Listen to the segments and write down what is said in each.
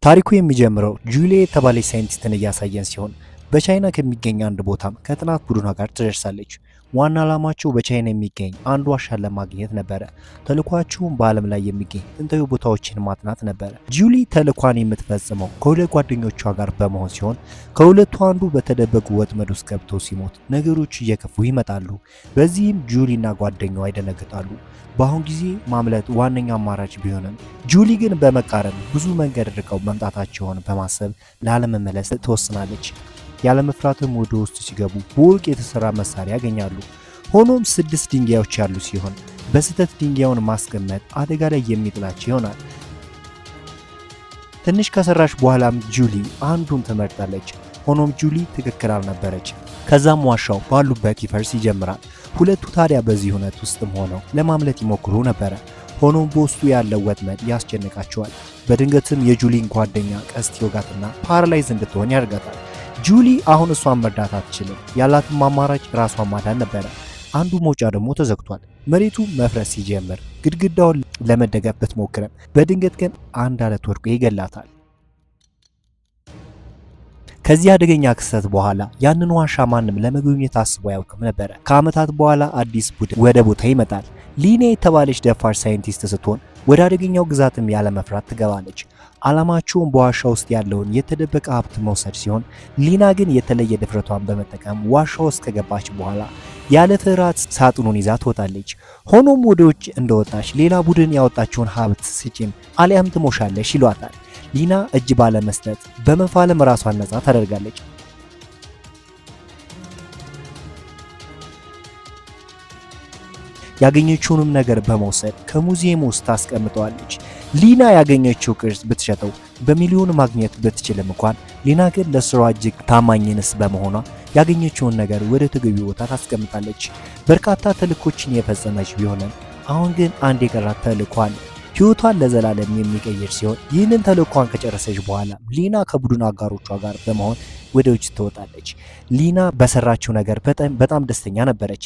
ታሪኩ የሚጀምረው ጁሊ የተባለች ሳይንቲስትን እያሳየን ሲሆን በቻይና ከሚገኝ አንድ ቦታም ከጥናት ቡድኗ ጋር ትደርሳለች። ዋና ዓላማቸው በቻይና የሚገኝ አንድ ዋሻን ለማግኘት ነበረ። ተልኳቸውም በዓለም ላይ የሚገኝ ጥንታዊ ቦታዎችን ማጥናት ነበረ። ጁሊ ተልኳን የምትፈጽመው ከሁለት ጓደኞቿ ጋር በመሆን ሲሆን ከሁለቱ አንዱ በተደበቁ ወጥመድ ውስጥ ገብቶ ሲሞት ነገሮች እየከፉ ይመጣሉ። በዚህም ጁሊና ጓደኛዋ ይደነግጣሉ። በአሁን ጊዜ ማምለጥ ዋነኛ አማራጭ ቢሆንም ጁሊ ግን በመቃረን ብዙ መንገድ ርቀው መምጣታቸውን በማሰብ ላለመመለስ ትወስናለች። ያለመፍራትም ወደ ውስጥ ሲገቡ በወርቅ የተሰራ መሳሪያ ያገኛሉ። ሆኖም 6 ድንጋዮች ያሉ ሲሆን በስህተት ድንጋዩን ማስቀመጥ አደጋ ላይ የሚጥላቸው ይሆናል። ትንሽ ከሰራች በኋላም ጁሊ አንዱን ትመርጣለች። ሆኖም ጁሊ ትክክል አልነበረች። ከዛም ዋሻው ባሉበት ይፈርስ ይጀምራል። ሁለቱ ታዲያ በዚህ ሁነት ውስጥም ሆነው ለማምለጥ ይሞክሩ ነበረ። ሆኖም በውስጡ ያለው ወጥመድ ያስጨንቃቸዋል። በድንገትም የጁሊን ጓደኛ ቀስት ይወጋትና ፓራላይዝ እንድትሆን ያደርጋታል። ጁሊ አሁን እሷን መርዳት አትችልም። ያላትም አማራጭ ራሷን ማዳን ነበረ። አንዱ መውጫ ደግሞ ተዘግቷል። መሬቱ መፍረስ ሲጀምር ግድግዳውን ለመደገፍ ብትሞክርም በድንገት ግን አንድ አለት ወድቆ ይገላታል። ከዚህ አደገኛ ክስተት በኋላ ያንን ዋሻ ማንም ለመጎብኘት አስቦ አያውቅም ነበረ። ከዓመታት በኋላ አዲስ ቡድን ወደ ቦታ ይመጣል። ሊና የተባለች ደፋር ሳይንቲስት ስትሆን ወደ አደገኛው ግዛትም ያለ መፍራት ትገባለች። ዓላማቸውን በዋሻ ውስጥ ያለውን የተደበቀ ሀብት መውሰድ ሲሆን ሊና ግን የተለየ ድፍረቷን በመጠቀም ዋሻ ውስጥ ከገባች በኋላ ያለ ፍርሃት ሳጥኑን ይዛ ትወጣለች። ሆኖም ወደ ውጭ እንደወጣች ሌላ ቡድን ያወጣችውን ሀብት ስጪን አሊያም ትሞሻለሽ ይሏታል። ሊና እጅ ባለመስጠት በመፋለም ራሷን ነጻ ታደርጋለች። ያገኘችውንም ነገር በመውሰድ ከሙዚየም ውስጥ ታስቀምጠዋለች። ሊና ያገኘችው ቅርስ ብትሸጠው በሚሊዮን ማግኘት ብትችልም እንኳን ሊና ግን ለስራዋ እጅግ ታማኝነስ በመሆኗ ያገኘችውን ነገር ወደ ተገቢ ቦታ ታስቀምጣለች። በርካታ ተልእኮችን የፈጸመች ቢሆንም አሁን ግን አንድ የቀራት ተልእኮ አለ። ሕይወቷን ለዘላለም የሚቀይር ሲሆን ይህንን ተልእኳን ከጨረሰች በኋላ ሊና ከቡድን አጋሮቿ ጋር በመሆን ወደ ውጭ ትወጣለች። ሊና በሰራችው ነገር በጣም ደስተኛ ነበረች።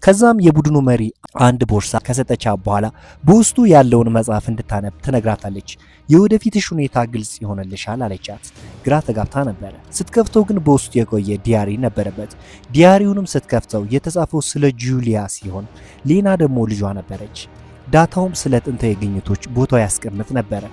ከዛም የቡድኑ መሪ አንድ ቦርሳ ከሰጠቻት በኋላ በውስጡ ያለውን መጽሐፍ እንድታነብ ትነግራታለች። የወደፊትሽ ሁኔታ ግልጽ ይሆንልሻል አለቻት። ግራ ተጋብታ ነበረ። ስትከፍተው ግን በውስጡ የቆየ ዲያሪ ነበረበት። ዲያሪውንም ስትከፍተው የተጻፈው ስለ ጁሊያ ሲሆን ሊና ደግሞ ልጇ ነበረች። ዳታውም ስለ ጥንታዊ ግኝቶች ቦታው ያስቀምጥ ነበረ።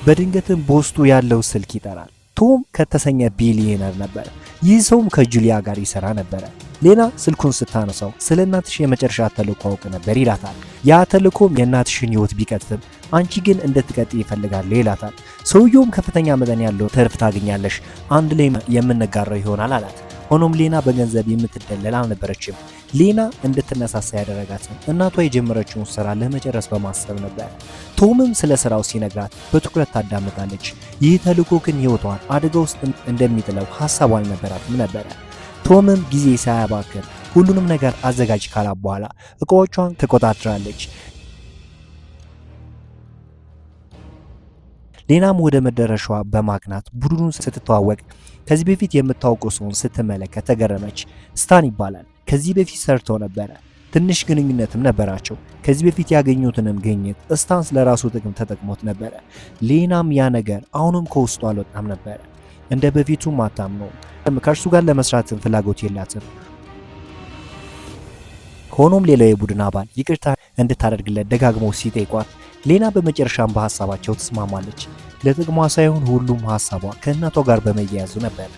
በድንገትም በውስጡ ያለው ስልክ ይጠራል። ቶም ከተሰኘ ቢሊየነር ነበር። ይህ ሰውም ከጁሊያ ጋር ይሰራ ነበረ። ሌና ስልኩን ስታነሳው ስለ እናትሽ የመጨረሻ ተልእኮ አውቅ ነበር ይላታል። ያ ተልእኮም የእናትሽን ሕይወት ቢቀጥፍም አንቺ ግን እንድትቀጥይ ይፈልጋል ይላታል። ሰውየውም ከፍተኛ መጠን ያለው ትርፍ ታገኛለሽ፣ አንድ ላይ የምንጋራው ይሆናል አላት። ሆኖም ሌና በገንዘብ የምትደለል አልነበረችም። ሌና እንድትነሳሳ ያደረጋትም እናቷ የጀመረችውን ስራ ለመጨረስ በማሰብ ነበር። ቶምም ስለ ስራው ሲነግራት በትኩረት ታዳምጣለች። ይህ ተልእኮ ግን ሕይወቷን አደጋ ውስጥ እንደሚጥለው ሐሳቡ አልነበራትም ነበረ። ቶምም ጊዜ ሳያባክን ሁሉንም ነገር አዘጋጅ ካላት በኋላ እቃዎቿን ትቆጣጥራለች። ሌናም ወደ መደረሻዋ በማቅናት ቡድኑን ስትተዋወቅ ከዚህ በፊት የምታውቀው ሰውን ስትመለከት ተገረመች። ስታን ይባላል። ከዚህ በፊት ሰርተው ነበረ። ትንሽ ግንኙነትም ነበራቸው። ከዚህ በፊት ያገኙትንም ግኝት ስታን ለራሱ ጥቅም ተጠቅሞት ነበረ። ሌናም ያ ነገር አሁንም ከውስጡ አልወጣም ነበረ። እንደ በፊቱም አታምነውም። ከእርሱ ጋር ለመስራትም ፍላጎት የላትም። ሆኖም ሌላው የቡድን አባል ይቅርታ እንድታደርግለት ደጋግመው ሲጠይቋት ሌና በመጨረሻም በሐሳባቸው ትስማማለች። ለጥቅሟ ሳይሆን ሁሉም ሐሳቧ ከእናቷ ጋር በመያያዙ ነበር።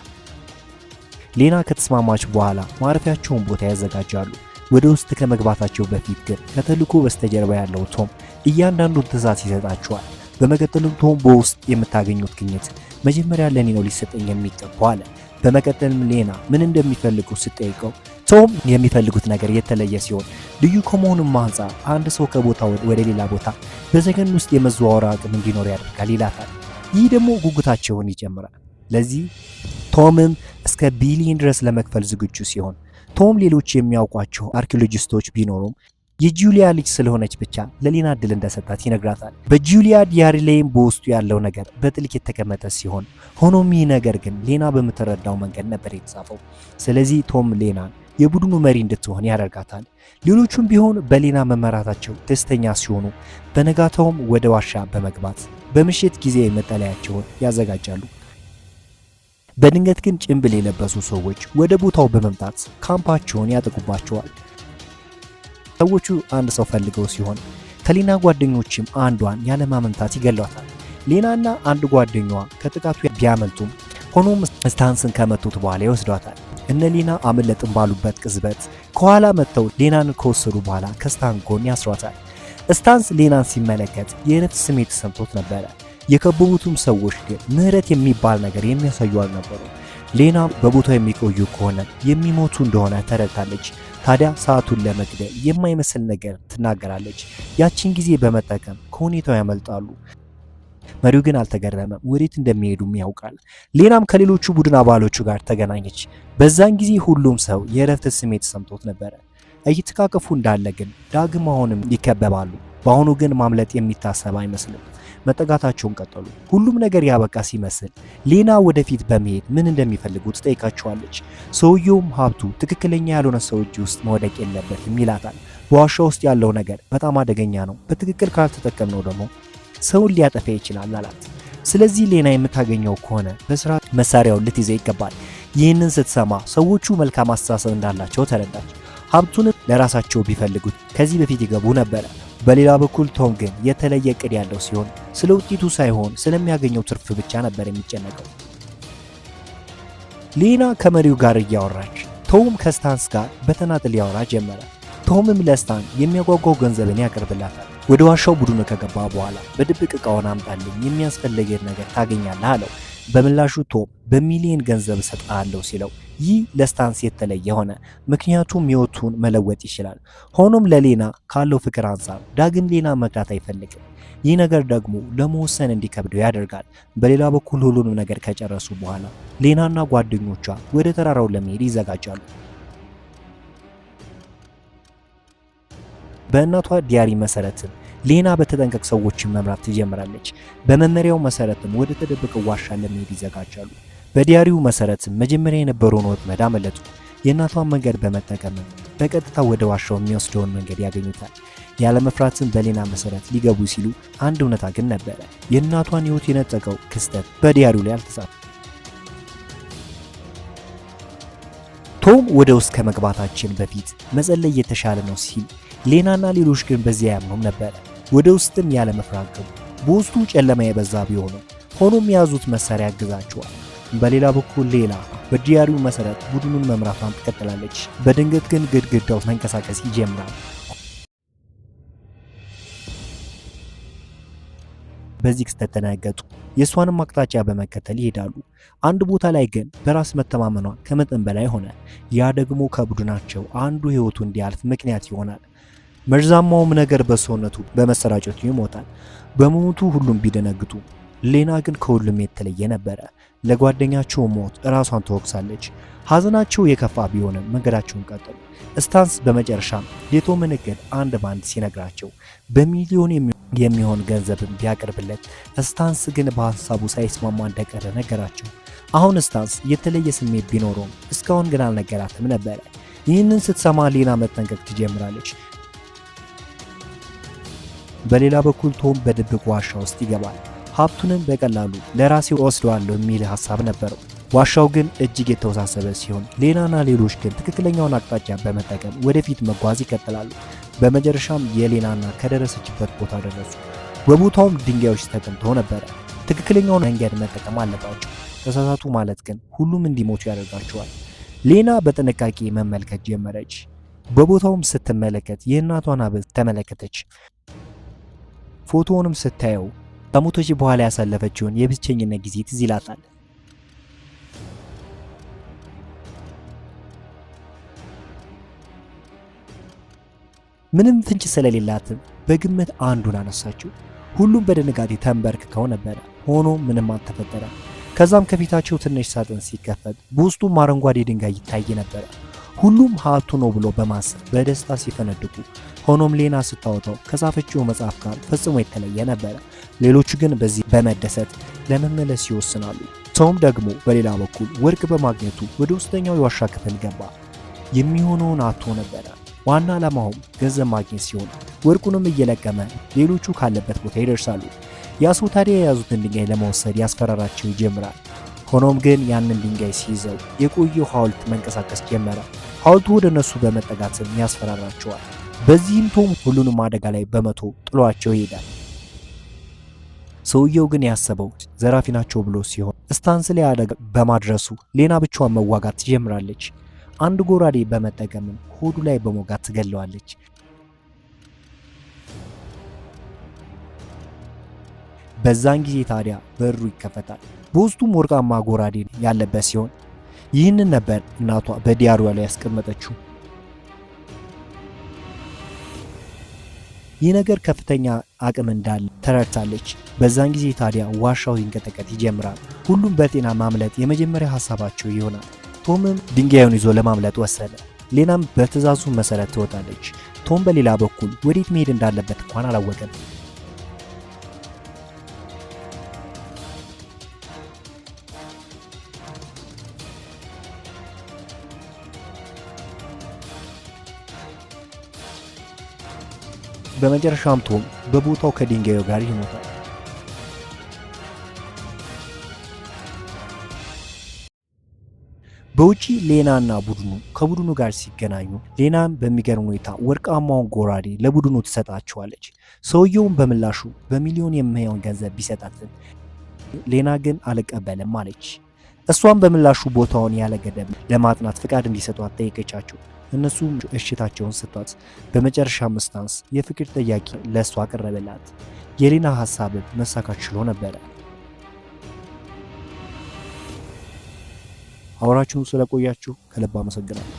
ሌና ከተስማማች በኋላ ማረፊያቸውን ቦታ ያዘጋጃሉ። ወደ ውስጥ ከመግባታቸው በፊት ግን ከተልእኮ በስተጀርባ ያለው ቶም እያንዳንዱን ትዕዛዝ ይሰጣቸዋል። በመቀጠልም ቶም በውስጥ የምታገኙት ግኝት መጀመሪያ ለኔ ነው ሊሰጠኝ የሚገባው አለ። በመቀጠልም ሌና ምን እንደሚፈልጉ ስትጠይቀው ቶም የሚፈልጉት ነገር የተለየ ሲሆን ልዩ ከመሆኑም አንፃር አንድ ሰው ከቦታ ወደ ሌላ ቦታ በሰከንድ ውስጥ የመዘዋወር አቅም እንዲኖር ያደርጋል ይላታል። ይህ ደግሞ ጉጉታቸውን ይጨምራል። ለዚህ ቶምም እስከ ቢሊየን ድረስ ለመክፈል ዝግጁ ሲሆን ቶም ሌሎች የሚያውቋቸው አርኪኦሎጂስቶች ቢኖሩም የጁሊያ ልጅ ስለሆነች ብቻ ለሌና እድል እንደሰጣት ይነግራታል። በጁሊያ ዲያሪ ላይም በውስጡ ያለው ነገር በጥልቅ የተቀመጠ ሲሆን ሆኖም ይህ ነገር ግን ሌና በምትረዳው መንገድ ነበር የተጻፈው። ስለዚህ ቶም ሌናን የቡድኑ መሪ እንድትሆን ያደርጋታል። ሌሎቹም ቢሆን በሌና መመራታቸው ደስተኛ ሲሆኑ በነጋታውም ወደ ዋሻ በመግባት በምሽት ጊዜ መጠለያቸውን ያዘጋጃሉ። በድንገት ግን ጭንብል የለበሱ ሰዎች ወደ ቦታው በመምጣት ካምፓቸውን ያጠቁባቸዋል። ሰዎቹ አንድ ሰው ፈልገው ሲሆን ከሌና ጓደኞችም አንዷን ያለማመንታት ይገሏታል። ሌናና አንድ ጓደኛዋ ከጥቃቱ ቢያመልጡም ሆኖም ስታንስን ከመቱት በኋላ ይወስዷታል። እነ ሌና አመለጥን ባሉበት ቅጽበት ከኋላ መጥተው ሌናን ከወሰዱ በኋላ ከስታን ጎን ያስሯታል። ስታንስ ሌናን ሲመለከት የእረፍት ስሜት ተሰምቶት ነበረ። የከበቡትም ሰዎች ግን ምህረት የሚባል ነገር የሚያሳዩ አልነበሩ። ሌና በቦታው የሚቆዩ ከሆነ የሚሞቱ እንደሆነ ተረድታለች። ታዲያ ሰዓቱን ለመግደል የማይመስል ነገር ትናገራለች። ያቺን ጊዜ በመጠቀም ከሁኔታው ያመልጣሉ። መሪው ግን አልተገረመም፣ ወዴት እንደሚሄዱም ያውቃል። ሌናም ከሌሎቹ ቡድን አባሎቹ ጋር ተገናኘች። በዛን ጊዜ ሁሉም ሰው የእረፍት ስሜት ተሰምቶት ነበረ። እየተቃቀፉ እንዳለ ግን ዳግም አሁንም ይከበባሉ። በአሁኑ ግን ማምለጥ የሚታሰብ አይመስልም። መጠጋታቸውን ቀጠሉ። ሁሉም ነገር ያበቃ ሲመስል ሌና ወደፊት በመሄድ ምን እንደሚፈልጉ ትጠይቃቸዋለች። ሰውየውም ሀብቱ ትክክለኛ ያልሆነ ሰው እጅ ውስጥ መውደቅ የለበትም ይላታል። በዋሻ ውስጥ ያለው ነገር በጣም አደገኛ ነው፣ በትክክል ካልተጠቀምነው ደግሞ ሰውን ሊያጠፋ ይችላል አላት። ስለዚህ ሌና የምታገኘው ከሆነ በስራ መሳሪያውን ልትይዘው ይገባል። ይህንን ስትሰማ ሰዎቹ መልካም አስተሳሰብ እንዳላቸው ተረዳች። ሀብቱን ለራሳቸው ቢፈልጉት ከዚህ በፊት ይገቡ ነበረ። በሌላ በኩል ቶም ግን የተለየ እቅድ ያለው ሲሆን ስለ ውጤቱ ሳይሆን ስለሚያገኘው ትርፍ ብቻ ነበር የሚጨነቀው። ሌና ከመሪው ጋር እያወራች ቶም ከስታንስ ጋር በተናጥል ያወራ ጀመረ። ቶምም ለስታን የሚያጓጓው ገንዘብን ያቀርብላታል። ወደ ዋሻው ቡድኑ ከገባ በኋላ በድብቅ እቃውን አምጣልኝ፣ የሚያስፈልገን ነገር ታገኛለህ አለው። በምላሹ ቶም በሚሊዮን ገንዘብ እሰጥሃለሁ ሲለው ይህ ለስታንስ የተለየ ሆነ፣ ምክንያቱም ሕይወቱን መለወጥ ይችላል። ሆኖም ለሌና ካለው ፍቅር አንጻር ዳግም ሌና መግዳት አይፈልግም። ይህ ነገር ደግሞ ለመወሰን እንዲከብደው ያደርጋል። በሌላ በኩል ሁሉንም ነገር ከጨረሱ በኋላ ሌናና ጓደኞቿ ወደ ተራራው ለመሄድ ይዘጋጃሉ። በእናቷ ዲያሪ መሰረትም ሌና በተጠንቀቅ ሰዎችን መምራት ትጀምራለች። በመመሪያው መሰረትም ወደ ተደበቀው ዋሻ ለመሄድ ይዘጋጃሉ። በዲያሪው መሰረትም መጀመሪያ የነበረውን ወጥመድ አመለጡ። የእናቷን መንገድ በመጠቀም በቀጥታ ወደ ዋሻው የሚወስደውን መንገድ ያገኙታል። ያለመፍራትም በሌና መሰረት ሊገቡ ሲሉ አንድ እውነታ ግን ነበረ። የእናቷን ሕይወት የነጠቀው ክስተት በዲያሪው ላይ አልተጻፈም። ቶም ወደ ውስጥ ከመግባታችን በፊት መጸለይ የተሻለ ነው ሲል ሌናና ሌሎች ግን በዚያ ያምኑም ነበረ። ወደ ውስጥም ያለ መፍራት ገቡ። በውስጡ ጨለማ የበዛ ቢሆንም ሆኖም የያዙት መሳሪያ ያግዛቸዋል። በሌላ በኩል ሌላ በዲያሪው መሰረት ቡድኑን መምራቷን ትቀጥላለች። በድንገት ግን ግድግዳው መንቀሳቀስ ይጀምራል። በዚህ ክስተት ተደናገጡ። የእሷንም አቅጣጫ በመከተል ይሄዳሉ። አንድ ቦታ ላይ ግን በራስ መተማመኗ ከመጠን በላይ ሆነ። ያ ደግሞ ከቡድናቸው አንዱ ሕይወቱ እንዲያልፍ ምክንያት ይሆናል። መርዛማውም ነገር በሰውነቱ በመሰራጨቱ ይሞታል። በሞቱ ሁሉም ቢደነግጡ ሌና ግን ከሁሉም የተለየ ነበረ። ለጓደኛቸው ሞት ራሷን ትወቅሳለች። ሐዘናቸው የከፋ ቢሆንም መንገዳቸውን ቀጠሉ። ስታንስ በመጨረሻም የቶምን እቅድ አንድ ባንድ ሲነግራቸው በሚሊዮን የሚሆን ገንዘብን ቢያቀርብለት ስታንስ ግን በሐሳቡ ሳይስማማ እንደቀረ ነገራቸው። አሁን ስታንስ የተለየ ስሜት ቢኖረውም እስካሁን ግን አልነገራትም ነበረ። ይህንን ስትሰማ ሌና መጠንቀቅ ትጀምራለች። በሌላ በኩል ቶም በድብቅ ዋሻ ውስጥ ይገባል። ሀብቱንም በቀላሉ ለራሴ ወስደዋለሁ የሚል ሐሳብ ነበረው። ዋሻው ግን እጅግ የተወሳሰበ ሲሆን ሌናና ሌሎች ግን ትክክለኛውን አቅጣጫ በመጠቀም ወደፊት መጓዝ ይቀጥላሉ። በመጨረሻም የሌናና ከደረሰችበት ቦታ ደረሱ። በቦታውም ድንጋዮች ተቀምጠው ነበረ። ትክክለኛውን መንገድ መጠቀም አለባቸው። ተሳሳቱ ማለት ግን ሁሉም እንዲሞቱ ያደርጋቸዋል። ሌና በጥንቃቄ መመልከት ጀመረች። በቦታውም ስትመለከት የእናቷን ሐብል ተመለከተች። ፎቶውንም ስታየው ከሞቶች በኋላ ያሳለፈችውን የብቸኝነት ጊዜ ትዝ ይላታል። ምንም ፍንጭ ስለሌላትም በግምት አንዱን አነሳችው። ሁሉም በድንጋጤ ተንበርክከው ነበረ። ሆኖም ምንም አልተፈጠረም። ከዛም ከፊታቸው ትንሽ ሳጥን ሲከፈት በውስጡም አረንጓዴ ድንጋይ ይታይ ነበረ። ሁሉም ሀብቱ ነው ብሎ በማሰብ በደስታ ሲፈነድቁ፣ ሆኖም ሌና ስታወጣው ከጻፈችው መጽሐፍ ጋር ፈጽሞ የተለየ ነበረ። ሌሎቹ ግን በዚህ በመደሰት ለመመለስ ይወስናሉ። ቶም ደግሞ በሌላ በኩል ወርቅ በማግኘቱ ወደ ውስጠኛው የዋሻ ክፍል ገባ። የሚሆነውን አጥቶ ነበረ። ዋና ዓላማውም ገንዘብ ማግኘት ሲሆን ወርቁንም እየለቀመ ሌሎቹ ካለበት ቦታ ይደርሳሉ። ያ ሰው ታዲያ የያዙትን ድንጋይ ለመውሰድ ያስፈራራቸው ይጀምራል። ሆኖም ግን ያንን ድንጋይ ሲይዘው የቆየው ሐውልት መንቀሳቀስ ጀመረ። ሐውልቱ ወደ እነሱ በመጠጋትም ያስፈራራቸዋል። በዚህም ቶም ሁሉንም አደጋ ላይ በመቶ ጥሏቸው ይሄዳል። ሰውየው ግን ያሰበው ዘራፊ ናቸው ብሎ ሲሆን ስታንስ ላይ አደጋ በማድረሱ ሌና ብቻዋን መዋጋት ትጀምራለች። አንድ ጎራዴ በመጠቀምም ሆዱ ላይ በመውጋት ትገለዋለች። በዛን ጊዜ ታዲያ በሩ ይከፈታል። በውስጡም ወርቃማ ጎራዴ ያለበት ሲሆን ይህንን ነበር እናቷ በዲያሪዋ ላይ ያስቀመጠችው። ይህ ነገር ከፍተኛ አቅም እንዳለ ተረድታለች። በዛን ጊዜ ታዲያ ዋሻው ይንቀጠቀጥ ይጀምራል። ሁሉም በጤና ማምለጥ የመጀመሪያ ሀሳባቸው ይሆናል። ቶምም ድንጋዩን ይዞ ለማምለጥ ወሰነ። ሌናም በትዕዛዙ መሰረት ትወጣለች። ቶም በሌላ በኩል ወዴት መሄድ እንዳለበት እንኳን አላወቀም። በመጨረሻም ቶም በቦታው ከድንጋዩ ጋር ይሞታል። በውጪ ሌናና ቡድኑ ከቡድኑ ጋር ሲገናኙ ሌናም በሚገርም ሁኔታ ወርቃማውን ጎራዴ ለቡድኑ ትሰጣቸዋለች። ሰውየውም በምላሹ በሚሊዮን የሚሆን ገንዘብ ቢሰጣትም ሌና ግን አልቀበልም አለች። እሷም በምላሹ ቦታውን ያለ ገደብ ለማጥናት ፍቃድ እንዲሰጧት ጠየቀቻቸው። እነሱም እሽታቸውን ሰጥቷት በመጨረሻም ስታንስ የፍቅር ጥያቄ ለእሷ አቀረበላት። የሌና ሀሳብ መሳካት ችሎ ነበረ። አብራችሁን ስለቆያችሁ ከልብ አመሰግናለሁ።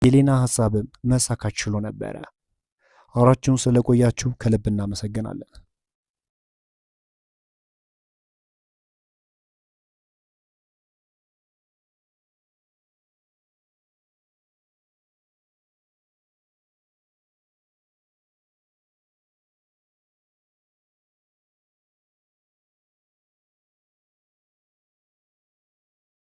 የሌና ሀሳብ መሳካት ችሎ ነበረ። አብራችሁን ስለቆያችሁ ከልብ እናመሰግናለን።